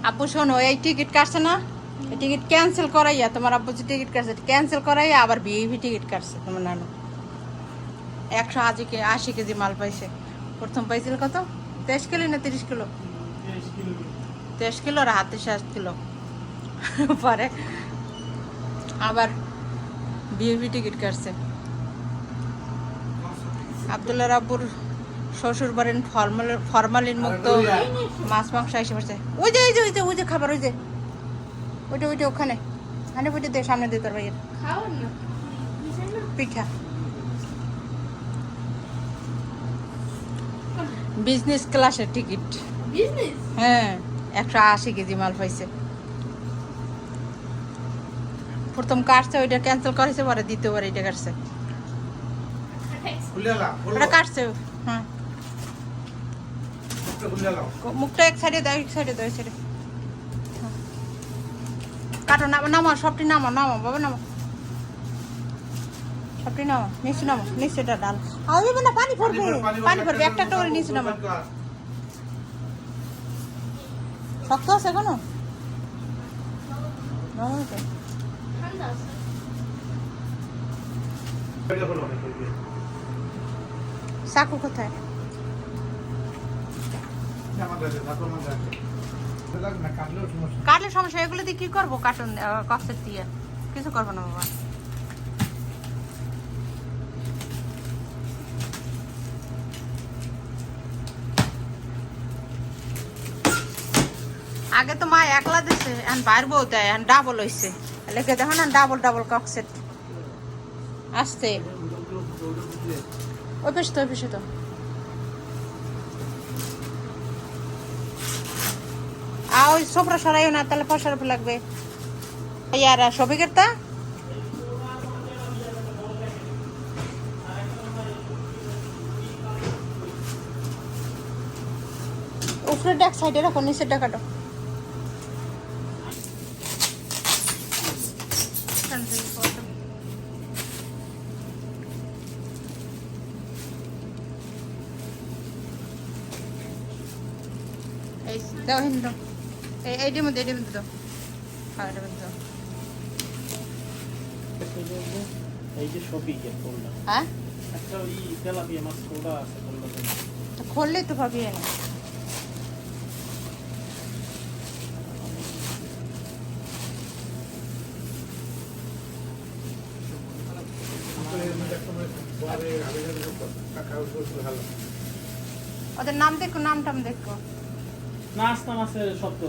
আব্বু শোনো, এই টিকিট কাটছে না, এই টিকিট ক্যান্সেল করাইয়া তোমার আব্বু যে টিকিট কাটছে ক্যান্সেল করাইয়া আবার ভিআইপি টিকিট কাটছে তোমার নানু। 180 কেজি মাল পাইছে। প্রথম পাইছিল কত, 23 কিলো না 30 কিলো? 23 কিলো আর হাতে 7 কিলো। পরে আবার ভিআইপি টিকিট কাটছে। আব্দুল্লাহ আব্বুর শ্বশুর বাড়ির ফরমালিন মুক্ত মাছ মাংস এসে পড়ছে। ওই যে ওই যে ওই যে ওই যে খাবার, ওই যে ওইটা ওইটা ওখানে হানে ওইটা দে, সামনে দিয়ে তোর ভাইয়ের পিঠা। বিজনেস ক্লাসের টিকিট। হ্যাঁ, 180 কেজি মাল পাইছে। প্রথম কাটছে, ওইটা ক্যান্সেল করেছে, পরে দ্বিতীয়বার এটা কাটছে। ওটা কাটছে। হ্যাঁ, মুখটা এক সাইডে দাও, এক সাইডে দাও, এক সাইডে কাটো। নামো সবটি, নামো বাবা, নামো সবটি, নামো নিচে, নামো নিচেটা ডাল। আসবে না, পানি পড়বে, পানি পড়বে, একটা একটা করে নিচে নামো। শক্ত আছে এখনো? চাকু কোথায়? কাটলে সমস্যা, এগুলো দিয়ে কি করবো? কার্টুন কক্সের দিয়ে কিছু করবো না বাবা। আগে তো মা একলা দিছে, এখন বাইর বউ দেয়, এখন ডাবল হয়েছে। লেখে দেখো না, ডাবল ডাবল কক্সেট আসছে। ওই পেশে তো, ওই পেশে তো। ওই সোফরা সরাইও না, তাহলে পয়সার উপর লাগবে। ইয়ার সবিকের তা উপরে এক সাইডে রাখো, নিচের টাকাটা। এই দাও হিন্দু, এইটির মধ্যে দাও। হ্যাঁ, এটার মধ্যে দাও। এই যে শপিকের কোলটা, হ্যাঁ একটা ওই তেলাপিয়া মাছ কোলটা আছে, তো খুললেই তো পাবি না। ওদের নাম দেখো, নাম দেখো। না আস্তা মাছের শব্দ,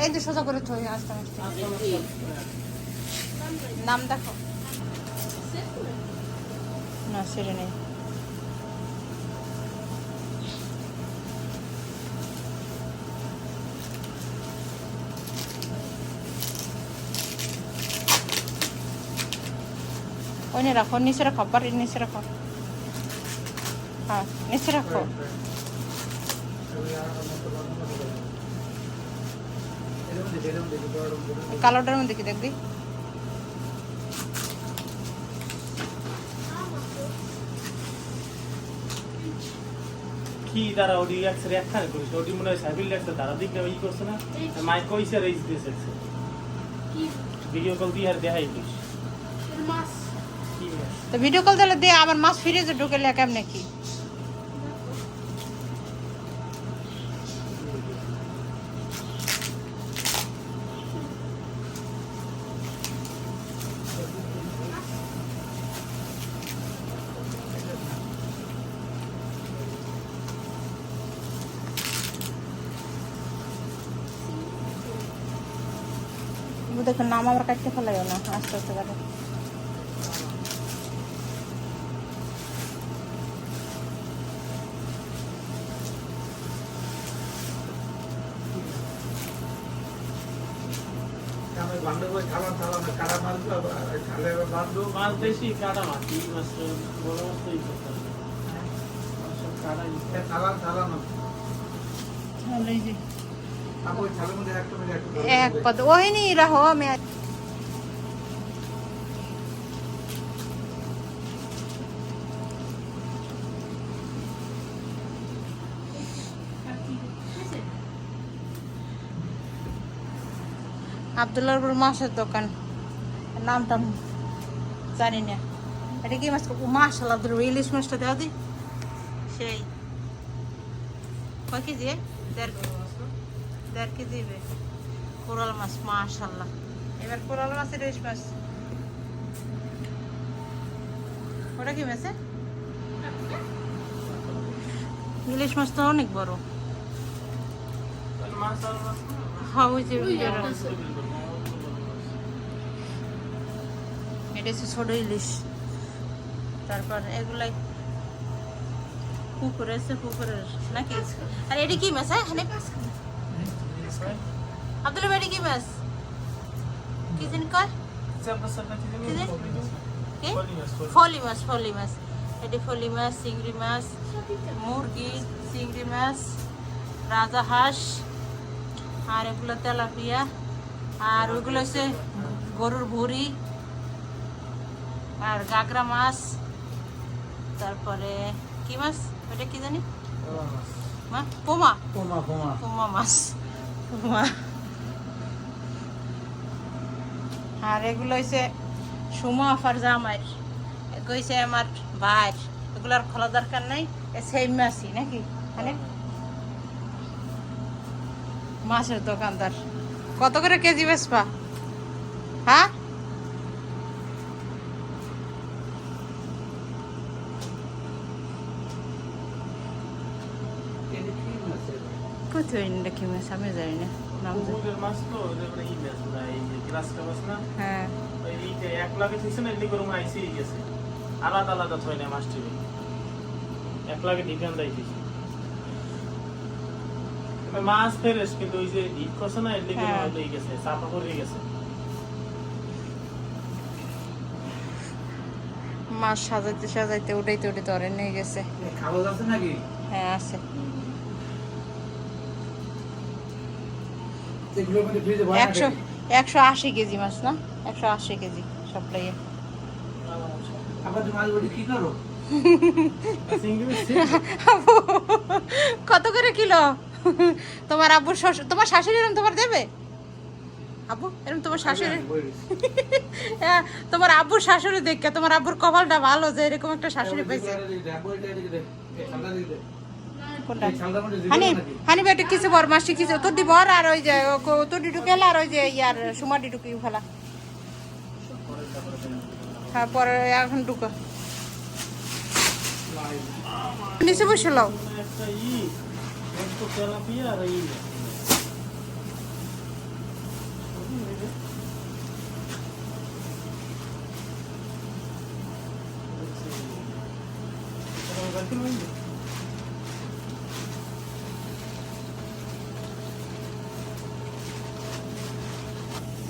এই যে সোজা করে থই, আস্তে আস্তে নাম দেখো। না সেটা নেই। ওই রাখো, নিচে রাখো, বাড়ির নিচে রাখো। হ্যাঁ, নিচে রাখো। কালোটার মধ্যে কি দেখবি? কি দ্বারা ওডি এক্সরে একখানে করিস, ওডি মনে হয় সাইবিল একটা দ্বারা দিকে ই করছে না, মাই কইছে রেজ দিয়েছে কি ভিডিও কল দিয়ে আর দেখাই দিস মাছ। কি মাছ? তো ভিডিও কল দিলে দিয়ে আমার মাছ ফ্রিজে ঢুকেলে কেমনে কি? দেখুন নাম আমার কাটতে ফেলাইও না, আস্তে আস্তে কাটে। মাছ বেশি কাটা মাছ, এই মাছ বড় মাছ তো ই করতে হবে। এক পদ ওই নি রহো আমি। আব্দুল্লাহর মাছের দোকান, নামটা জানি না। এটা কি মাছ? মাশাআল্লাহ, ইলিশ মাছটা দেওয়া দি সেই কয় কেজি? 1.5 কেজি হবে কোরাল মাছ। মাশাআল্লাহ, এবার কোরাল মাছের ইলিশ মাছ। ওটা কি মাছ? ইলিশ মাছ তো অনেক বড়। হ্যাঁ, ওই যে এটা হচ্ছে ছোট ইলিশ। তারপর এগুলাই পুকুরে আছে, পুকুরের নাকি? আর এটা কি মাছ? হ্যাঁ, আব্দুল ভাই, এটা কি মাছ? কি জানি কয়? ফলি মাছ, ফলি মাছ। এটি ফলি মাছ, চিংড়ি মাছ, মুরগি, চিংড়ি মাছ, রাজা হাঁস, আর এগুলো তেলাপিয়া, আর ওইগুলো হচ্ছে গরুর ভুঁড়ি, আর গাগরা মাছ। তারপরে কি মাছ? ওটা কি জানি? পোমা, পোমা মাছ, পোমা। আর এগুলো হচ্ছে সুমা আফার জামাই, কইছে আমার ভাই, এগুলোর খোলা দরকার নাই, সেই মাছই নাকি? মানে মাছের দোকানদার। কত করে কেজি বেচবা? হ্যাঁ, কোথায় দেখি মাছ? আমি জানি না নাম। মাছ তো হ্যাঁ, আলাদা আলাদা থই না মাছটি, এক লাগে ডিফারেন্ট আইতেছে। মাছ ফেরেস কিন্তু ওই যে ঈদ করছে না, এর লিগে হয়ে গেছে, চাপা পড়ে গেছে। মাছ সাজাইতে সাজাইতে উঠাইতে উঠাইতে অরে নিয়ে গেছে। খাবার আছে নাকি? হ্যাঁ, আছে। 180 কেজি মাছ না? 180 কেজি সব লাগে। কত করে কিলো? তোমার আব্বু তোমার শাশুড়ি এরকম তোমার দেবে? আব্বু এরকম তোমার শাশুড়ি, তোমার আব্বুর শাশুড়ি দেখে তোমার আব্বুর কপালটা ভালো যে এরকম একটা শাশুড়ি পেয়েছে। হানি বেটে কিছু বর মাসি কিছু তোর দি বর, আর ওই যে তোর ডিটু খেলা, আর ওই যে ইয়ার সুমার ডিটু কি ফেলা। হ্যাঁ, পরে এখন ঢুকো নিচে বসে লাও।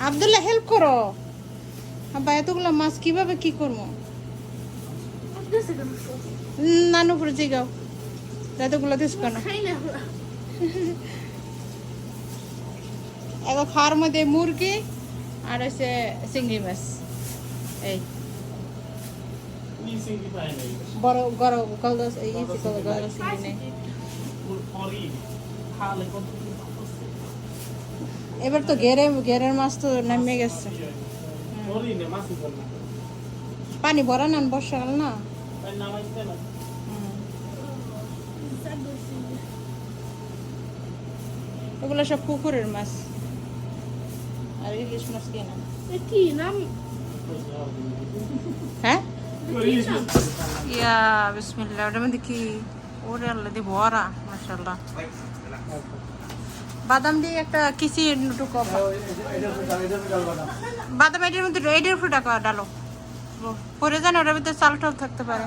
আব্দুল্লাহ হেল্প করো। আব্বা এতগুলো মাছ কিভাবে কি করবো? নানু করে জিগাও এতগুলো দিস কেন? এবার খাওয়ার মধ্যে মুরগি আর হচ্ছে চিংড়ি মাছ। এই বড় গরম গলদা চিংড়ি নেই। এবার তো ঘেরের মাছ তো নামে গেছে। পানি ভরা না, বর্ষাকাল না। এগুলো সব পুকুরের মাছ। আর ইলিশ মাছ কি নাম? হ্যাঁ, ইয়া বিসমিল্লাহ। ওটার মধ্যে কি? ওরে আল্লাহ দি ভরা, মাশাআল্লাহ। বাদাম দিয়ে একটা কিসি টুকু বাদাম এটার মধ্যে, এটার উপর টাকা ডালো, পরে জানো ওটার ভিতরে চাল টাল থাকতে পারে।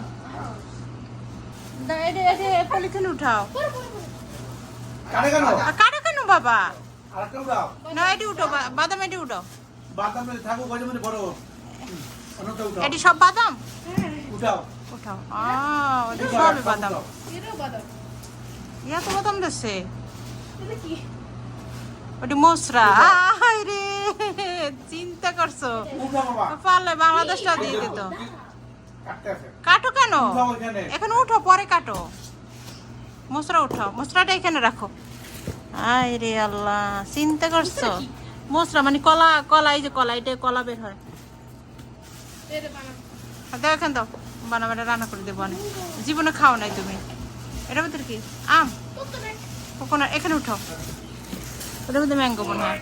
পলিথিন উঠাও। কাটো কেন বাবা? না, এটি উঠো, বাদাম এটি উঠো। এটি সব বাদাম উঠাও। ওটা সবই বাদাম। ইয়া তো বাদাম দিচ্ছে। ওটি মশরা। রে চিন্তা করছো, পারলে বাংলাদেশটা দিয়ে দিত। কাটো কেন? এখন উঠো, পরে কাটো। মশরা উঠাও, মশরাটা এখানে রাখো। আয় রে আল্লাহ, চিন্তা করছো? মশলা মানে কলা, কলা এই যে কলা, এটা কলা বের হয়। দাও এখান দাও, বানাবাটা রান্না করে দেবো অনেক। জীবনে খাও নাই তুমি। এটার ভিতরে কি আম, কোকোনাট? এখানে উঠো, ওটার মধ্যে ম্যাঙ্গো মনে হয়।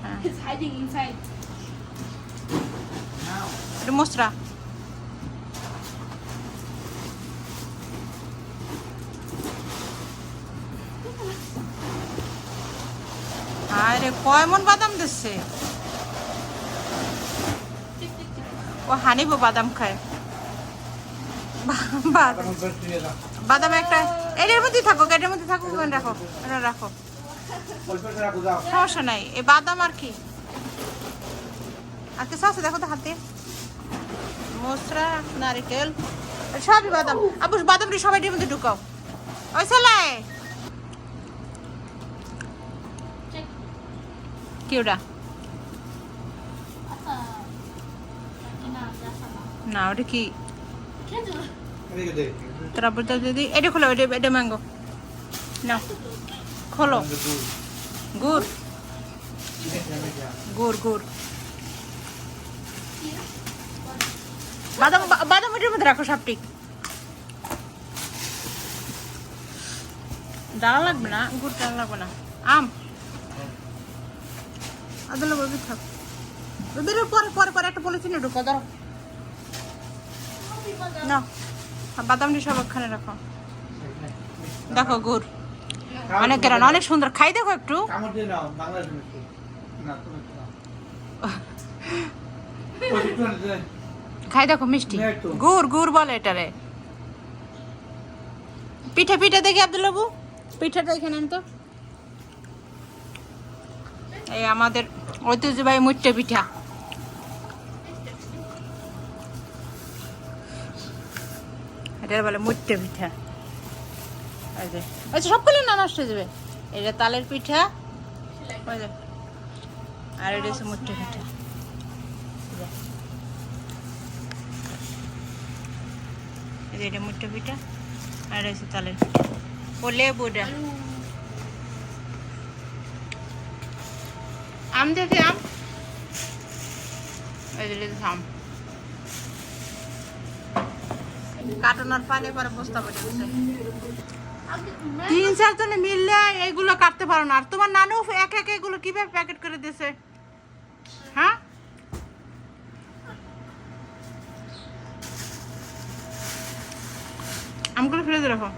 হ্যাঁ, এটা মশলা। আরে কয় মন বাদাম দিচ্ছে ও। হানিবো বাদাম খায়। বাদাম একটা এটার মধ্যে থাকুক, এটার মধ্যে থাকুক, রাখো, এটা রাখো, সমস্যা নাই। এই বাদাম আর কি, আর কিছু আছে দেখো তো হাতে। মশলা, নারিকেল, সবই বাদাম। আবু বাদামটি সবাই এর মধ্যে ঢুকাও। ওই ছেলে কি ওটা? না ওটা কি? তোরা বলতে দিদি এটা খোলো, এটা ম্যাঙ্গো না, খোলো। গুড়, গুড়, গুড়, বাদাম, বাদাম এটার মধ্যে রাখো সবটি। ডালা লাগবে না, গুড় ডালা লাগবে না। আম আদলে বলবি থাক, বেরো পরে পরে পরে একটা পলিথিনে ঢুকো, ধরো না। বাদামটি সব ওখানে রাখো। দেখো গুড় অনেক গ্রান, অনেক সুন্দর। খাই দেখো একটু। খাই দেখো মিষ্টি। গুড়, গুড় বলে এটারে। পিঠা, পিঠা দেখি আব্দুল বাবু, পিঠাটা এখানে আনতো। এই আমাদের ঐতিহ্যবাহী মুট্টে পিঠা। এটা বলে মুট্টে পিঠা। আচ্ছা সবগুলো না নষ্ট হয়ে যাবে। এটা তালের পিঠা, আর এটা হচ্ছে মুট্টে পিঠা। এটা মুট্টে পিঠা, আর এটা হচ্ছে তালের পিঠা। ও লেবুটা আম দেখে আম, আম কাটানোর পানি পরে বস্তা পড়ে গেছে। 3-4 জনে মিললে এগুলো কাটতে পারো না। আর তোমার নানু এক এক এগুলো কিভাবে প্যাকেট করে দিয়েছে? হ্যাঁ আমগুলো ফ্রিজে রাখো।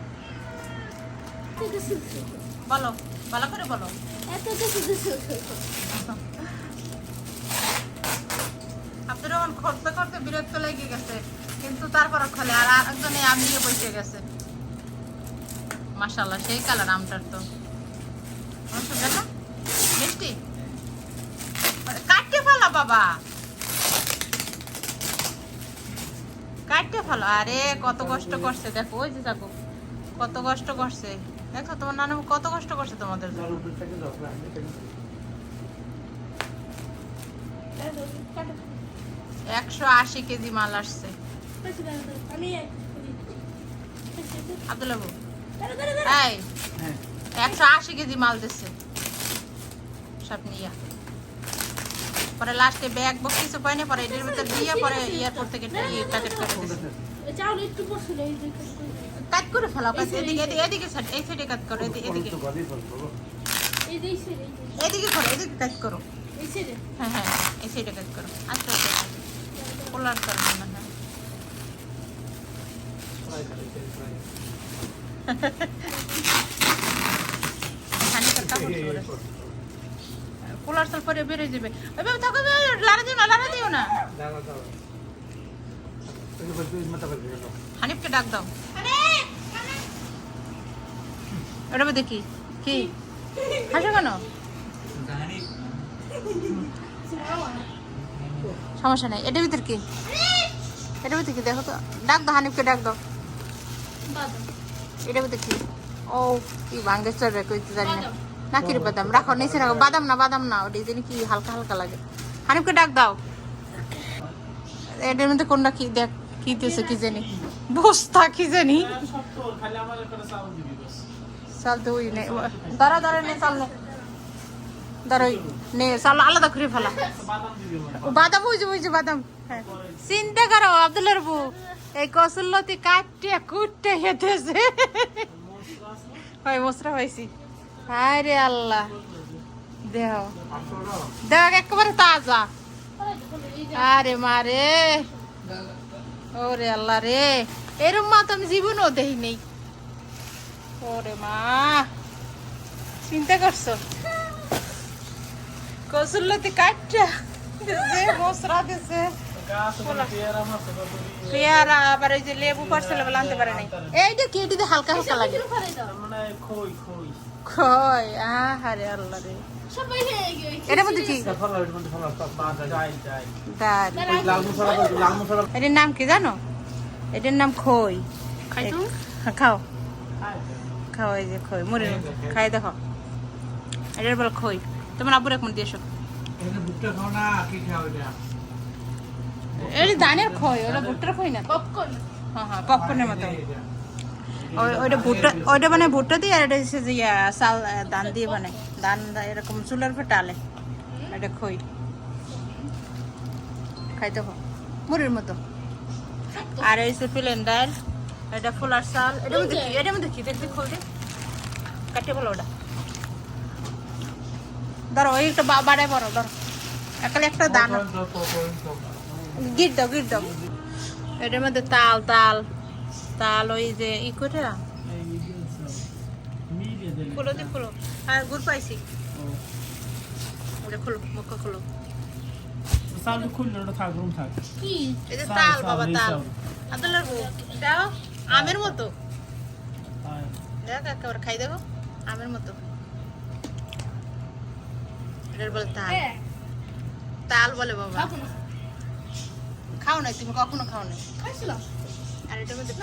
বলো, ভালো করে বলো। আপনার যখন করতে করতে বিরক্ত লেগে গেছে, কিন্তু তারপর খোলে। আর একজনে আম দিয়ে বসে গেছে। মাশাআল্লাহ সেই কালার আমটার তো দেখো মিষ্টি। কাটতে ফেলো বাবা, কাটতে ফেলো। আরে কত কষ্ট করছে দেখো, ওই যে দেখো কত কষ্ট করছে। দেখো তোমার নানু কত কষ্ট করছে তোমাদের জন্য। 180 কেজি মাল আসছে। আব্দুল বাবু এই 180 কেজি মাল দিচ্ছে সব নিয়ে। পরে লাস্টে ব্যাগ বক কিছু পাইনি, পরে এটার ভিতর দিয়ে পরে এয়ারপোর্ট থেকে প্যাকেট করে দিচ্ছে। কাট করে ফেলাও, এদিকে এদিকে সাইড, এই সাইডে কাট করো, এদিকে এদিকে করো, এদিকে কাট করো। হ্যাঁ হ্যাঁ এই সাইডে কাট করো। আচ্ছা পোলার করো না। হ্যাঁ পোলার সাল পরে বেরিয়ে যাবে। লাড়া দিও না, লাড়া দিও না। হানিফকে ডাক দাও। ওটা দেখি কি হাসো কেন? সমস্যা নাই। এটার ভিতর কি? এটার ভিতর কি দেখো তো, ডাক দাও হানিফকে, ডাক দাও। এটার ভিতর কি? ও কি ভাঙ্গে চড়বে কইতে জানি না। নাকির বাদাম রাখো নিচে রাখো। বাদাম না, বাদাম না, ওটা জানি কি হালকা হালকা লাগে। হানিফকে ডাক দাও। এটার মধ্যে কোনটা কি দেখ, কি দিয়েছে কি জানি, বস্তা কি জানি। চাল তো ওই নেই, দাঁড়া দাঁড়া নেই, চাল নেই। ধর ওই নে চাল আলাদা করে ফেলা বাদাম দিবি ও বাদাম বুঝে বাদাম হ্যাঁ চিন্তা করো আব্দুল্লাহর বউ এই কসুল্লতি কাটতে কুটতে হেঁটেছে হয় মশরা হয়েছি হায় রে আল্লাহ দেহ দেহ একেবারে তাজা আরে মারে ওরে আল্লাহ রে এরম মা তো আমি জীবনও দেই নেই ওরে মা চিন্তা করছো কসুল্লতি কাটটা দিছে মশরা দিছে পেয়ারা আবার এই যে লেবু পার্সেল বলে আনতে পারে নাই এইটা কি এটিতে হালকা হালকা লাগে খই আহারে আল্লাহ রে এটার মধ্যে কি ডাল এটার নাম কি জানো এটার নাম খই খাও খাও এই যে খই মুড়ি খাই দেখো এটার বলে খই তোমার আব্বুর এক মন দিয়েছো এটা ধানের খই ওটা ভুট্টার খই না পপকর্ন হ্যাঁ পপকর্নের মতো ওইটা ভুট্টা ওইটা মানে ভুট্টা দিয়ে আর এটা হচ্ছে যে চাল ধান দিয়ে বানায় ধান এরকম চুলার উপর টালে এটা খই খাইতে খো মুড়ির মতো আর এই হচ্ছে প্লেন ডাল এটা ফুলার চাল এটার মধ্যে কি দেখছি খই কাটে বলো ওটা ধরো ওই একটা বাড়ায় বড় ধরো একালে একটা দানা গিট দাও এটার মধ্যে তাল তাল তাল ওই যে ই করে খুলো দি খুলো আর গুড় পাইছি ওটা খুলো মুখ খুলো চালু খুললে ওটা থাক রুম থাক কি এই যে তাল বাবা তাল আদলার বউ দাও আমের মতো দেখ একেবারে খাই দেবো আমের মতো এটার বলে তাল তাল বলে বাবা খাও নাই তুমি কখনো খাও নাই আর এটার মধ্যে